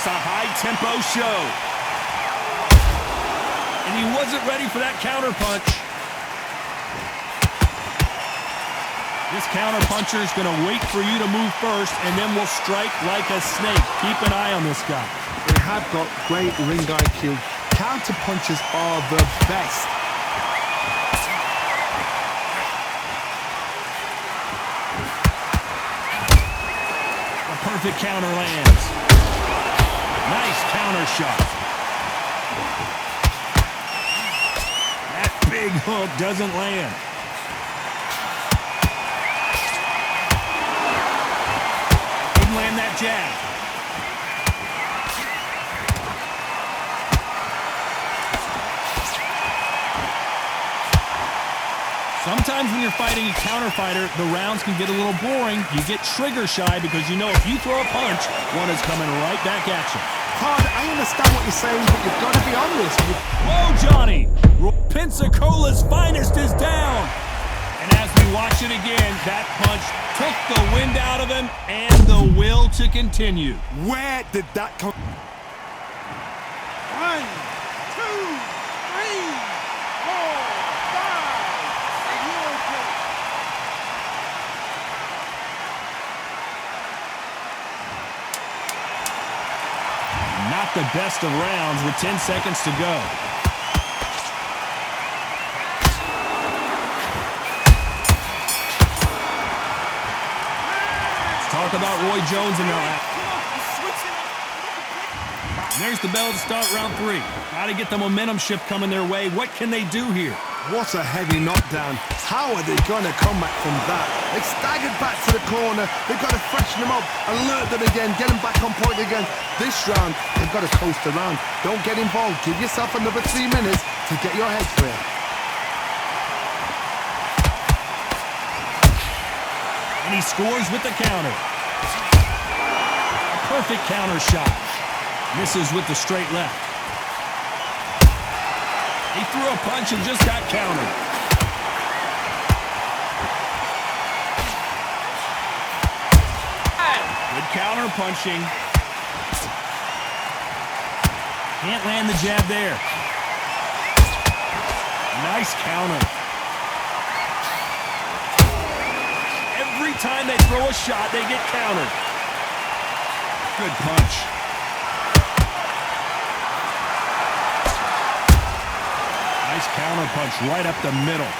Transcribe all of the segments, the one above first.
a high-tempo show. And he wasn't ready for that counterpunch. This counterpuncher is going to wait for you to move first, and then will strike like a snake. Keep an eye on this guy. They have got great ring IQ. Counterpunchers are the best. A perfect counter lands. Nice counter shot. That big hook doesn't land. Land that jab. Sometimes when you're fighting a counter fighter, the rounds can get a little boring. You get trigger shy because you know if you throw a punch, one is coming right back at you. Todd, I understand what you're saying, but you've got to be honest. Whoa, Johnny! Pensacola's finest is down. And as we watch it again, that punch took the wind out of him and the will to continue. Where did that come? 1, 2, 3, 4, 5. Not the best of rounds with 10 seconds to go. Talk about Roy Jones in there. There's the bell to start round 3. Got to get the momentum shift coming their way. What can they do here? What a heavy knockdown. How are they going to come back from that? They staggered back to the corner. They've got to freshen them up, alert them again, get them back on point again. This round, they've got to coast around. Don't get involved. Give yourself another 3 minutes to get your head clear. And he scores with the counter. A perfect counter shot. Misses with the straight left. He threw a punch and just got countered. Good counter punching. Can't land the jab there. Nice counter. Every time they throw a shot, they get countered. Good punch. Nice counter punch right up the middle.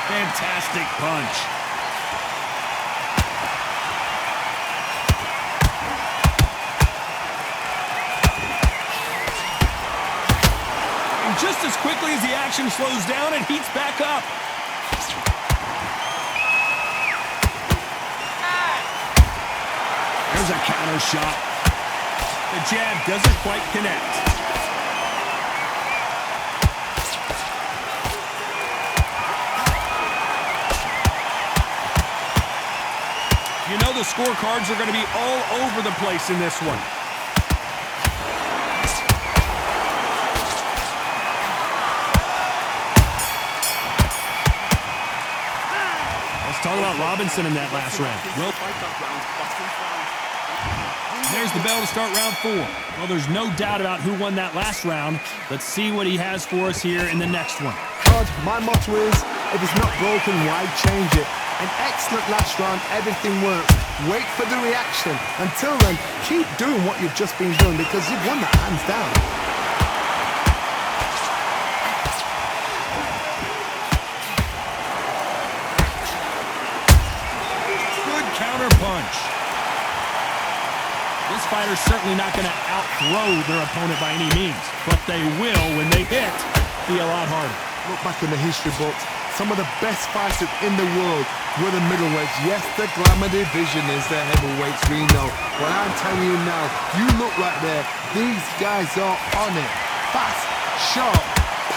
Fantastic punch. Just as quickly as the action slows down, it heats back up. There's a counter shot. The jab doesn't quite connect. You know the scorecards are going to be all over the place in this one. Talk about Robinson in that last round. Well, there's the bell to start round 4. Well, there's no doubt about who won that last round. Let's see what he has for us here in the next one. Todd, my motto is, if it's not broken, why change it? An excellent last round, everything works. Wait for the reaction. Until then, keep doing what you've just been doing because you've won that hands down. Punch. This fighter's certainly not going to out-throw their opponent by any means, but they will, when they hit, be a lot harder. Look back in the history books. Some of the best fighters in the world were the middleweights. Yes, the glamour division is the heavyweights, we know. But I'm telling you now, you look right there, these guys are on it. Fast, sharp,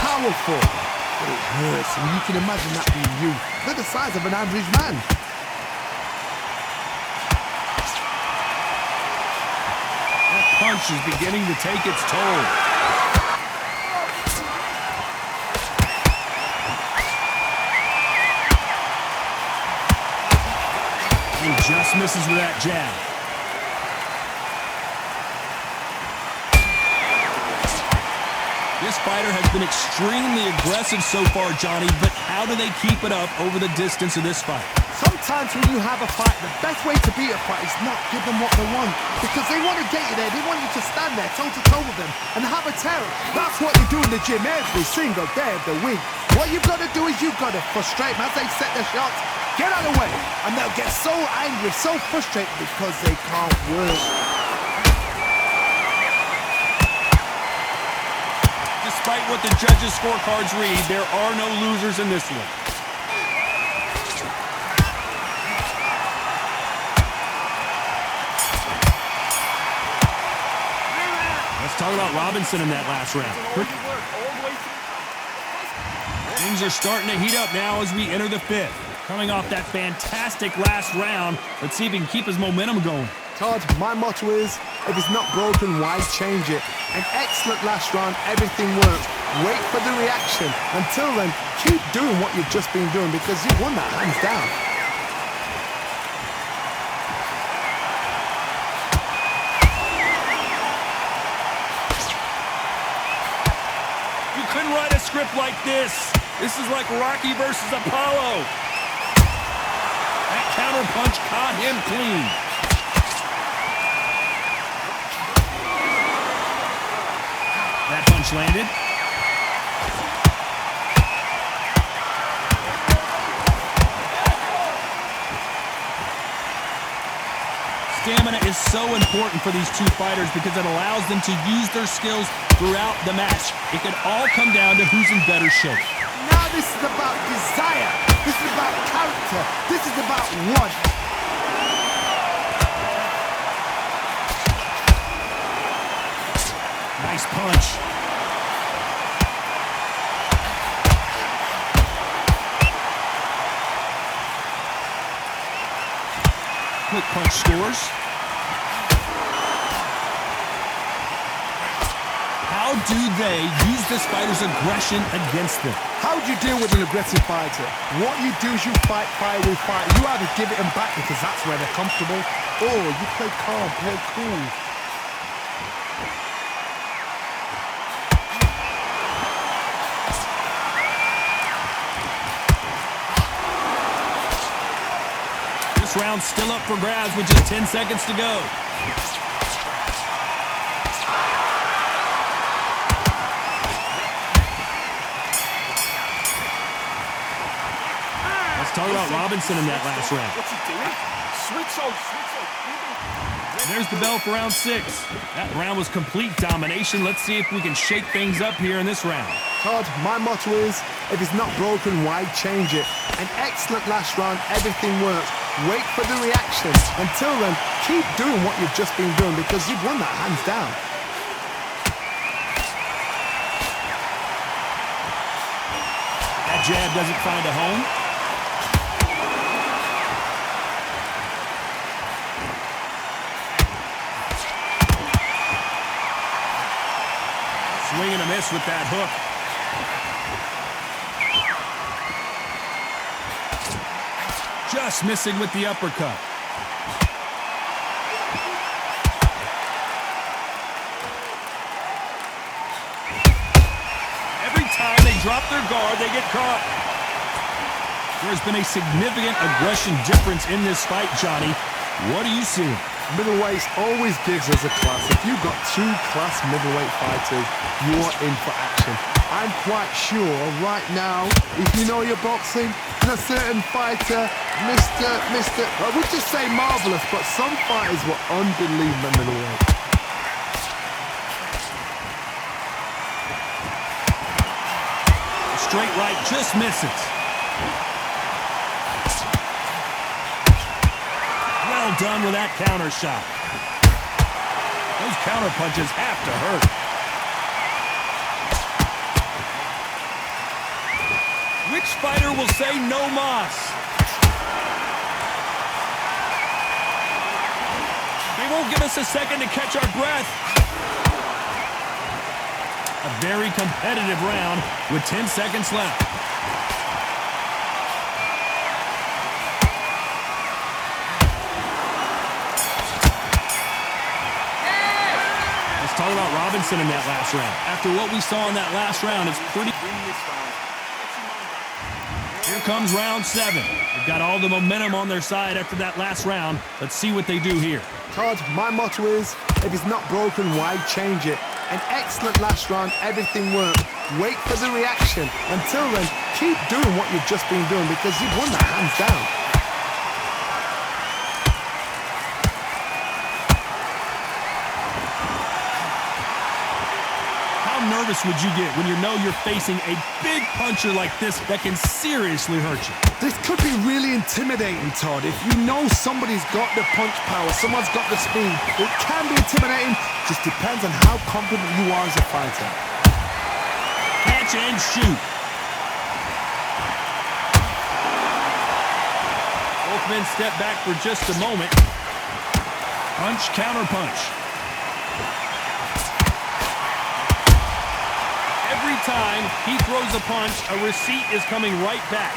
powerful. But it hurts, and you can imagine that being you. They're the size of an average man. Punch is beginning to take its toll. Just misses with that jab. This fighter has been extremely aggressive so far, Johnny, but how do they keep it up over the distance of this fight? Sometimes when you have a fight, the best way to beat a fight is not give them what they want. Because they want to get you there. They want you to stand there toe-to-toe with them and have a terror. That's what they do in the gym every single day of the week. What you've got to do is you've got to frustrate them as they set their shots. Get out of the way. And they'll get so angry, so frustrated because they can't work. Despite what the judges' scorecards read, there are no losers in this one. Let's talk about Robinson in that last round. Things are starting to heat up now as we enter the fifth. Coming off that fantastic last round, let's see if he can keep his momentum going. Todd, my motto is, if it's not broken, why change it? An excellent last round, everything works. Wait for the reaction. Until then, keep doing what you've just been doing because you've won that hands down. You couldn't write a script like this. This is like Rocky versus Apollo. That counter punch caught him clean. That punch landed. Stamina is so important for these two fighters because it allows them to use their skills throughout the match. It can all come down to who's in better shape. Now this is about desire. This is about character. This is about one. Nice punch. Quick punch scores. How do they use this fighter's aggression against them? How do you deal with an aggressive fighter? What you do is you fight fire with fire. You either give it them back because that's where they're comfortable, or you play calm, play cool. This round's still up for grabs with just 10 seconds to go. Let's talk about Robinson in that last round. What's he doing? Switch on. There's the bell for round 6. That round was complete domination. Let's see if we can shake things up here in this round. Todd, my motto is, if it's not broken, why change it? An excellent last round, everything works. Wait for the reaction. Until then, keep doing what you've just been doing because you've won that hands down. That jab doesn't find a home. Swing and a miss with that hook. Just missing with the uppercut. Every time they drop their guard, they get caught. There's been a significant aggression difference in this fight, Johnny. What do you see? Middleweight always gives us a class. If you've got two class middleweight fighters, you're in for action. I'm quite sure right now, if you know your boxing, and a certain fighter, I would just say marvelous, but some fighters were unbelievable middleweight. Straight right just misses. Well done with that counter shot. Those counter punches have to hurt. Which fighter will say no mas? They won't give us a second to catch our breath. A very competitive round with 10 seconds left. talk about Robinson in that last round. After what we saw in that last round, it's pretty... Here comes round 7. They've got all the momentum on their side after that last round. Let's see what they do here. Todd, my motto is, if it's not broken, why change it? An excellent last round, everything worked. Wait for the reaction. Until then, keep doing what you've just been doing because you've won that hands down. How nervous would you get when you know you're facing a big puncher like this that can seriously hurt you? This could be really intimidating, Todd. If you know somebody's got the punch power, someone's got the speed, it can be intimidating. Just depends on how confident you are as a fighter. Catch and shoot. Both men step back for just a moment. Punch, counter punch. Every time he throws a punch, a receipt is coming right back.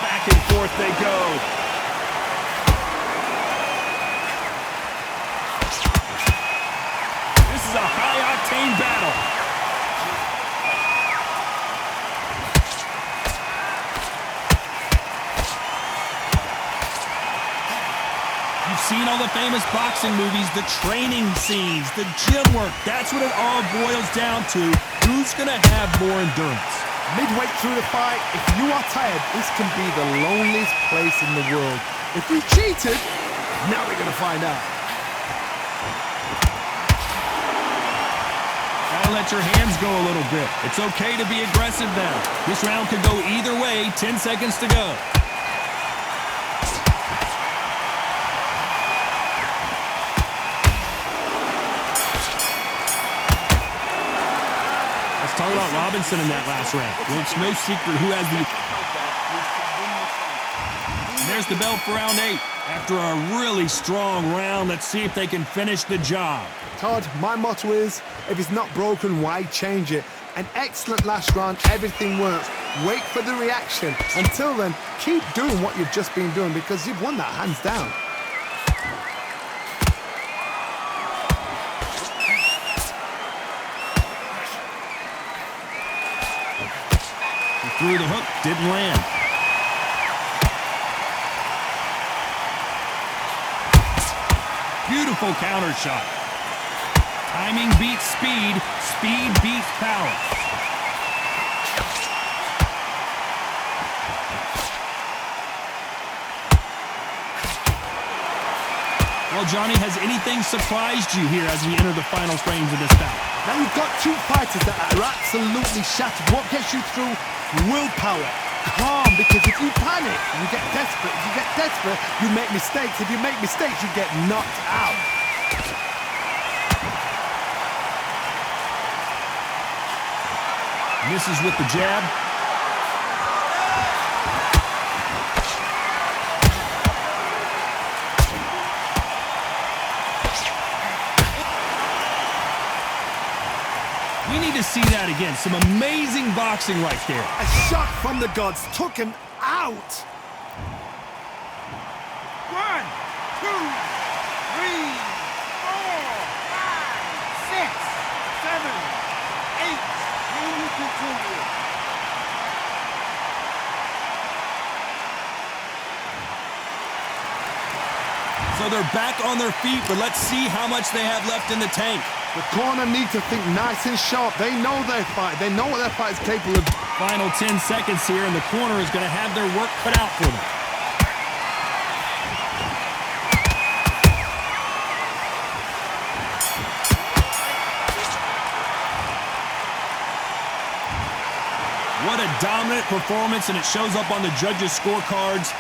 Back and forth they go. This is a high-octane battle. You've seen all the famous boxing movies, the training scenes, the gym work. That's what it all boils down to. Who's going to have more endurance? Midway through the fight, if you are tired, this can be the loneliest place in the world. If we cheated, now we're going to find out. Gotta let your hands go a little bit. It's okay to be aggressive now. This round could go either way. 10 seconds to go. Talk about Robinson in that last round. Well, it's no secret who has the... And there's the bell for round 8. After a really strong round, let's see if they can finish the job. Todd, my motto is, if it's not broken, why change it? An excellent last round, everything works. Wait for the reaction. Until then, keep doing what you've just been doing because you've won that hands down. Through the hook, didn't land. Beautiful counter shot. Timing beats speed, speed beats power. Well, Johnny, has anything surprised you here as we enter the final frames of this bout? Now you've got two fighters that are absolutely shattered. What gets you through? Willpower. Calm, because if you panic, you get desperate. If you get desperate, you make mistakes. If you make mistakes, you get knocked out. Misses with the jab. We need to see that again. Some amazing boxing right there. A shot from the gods took him out. 1, 2, 3, 4, 5, 6, 7, 8. Can you continue? So they're back on their feet, but let's see how much they have left in the tank. The corner need to think nice and sharp. They know their fight. They know what their fight is capable of. Final 10 seconds here, and the corner is going to have their work cut out for them. What a dominant performance, and it shows up on the judges' scorecards.